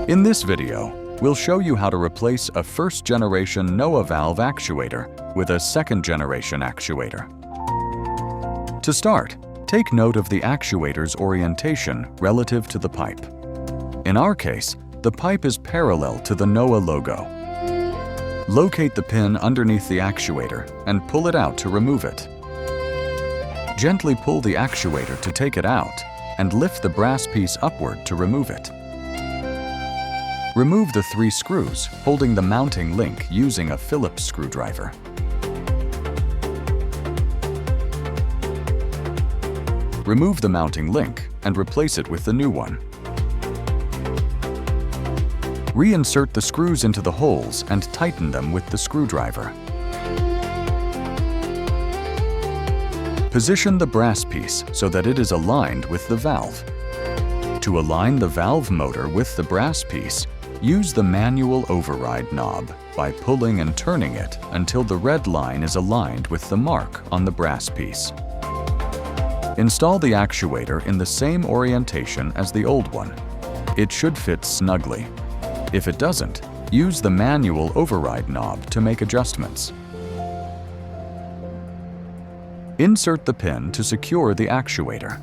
In this video, we'll show you how to replace a first-generation NOWA valve actuator with a second-generation actuator. To start, take note of the actuator's orientation relative to the pipe. In our case, the pipe is parallel to the NOWA logo. Locate the pin underneath the actuator and pull it out to remove it. Gently pull the actuator to take it out and lift the brass piece upward to remove it. Remove the 3 screws, holding the mounting link using a Phillips screwdriver. Remove the mounting link and replace it with the new one. Reinsert the screws into the holes and tighten them with the screwdriver. Position the brass piece so that it is aligned with the valve. To align the valve motor with the brass piece, use the manual override knob by pulling and turning it until the red line is aligned with the mark on the brass piece. Install the actuator in the same orientation as the old one. It should fit snugly. If it doesn't, use the manual override knob to make adjustments. Insert the pin to secure the actuator.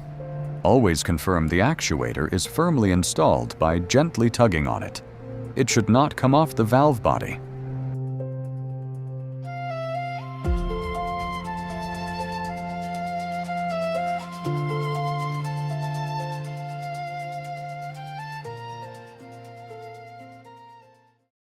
Always confirm the actuator is firmly installed by gently tugging on it. It should not come off the valve body.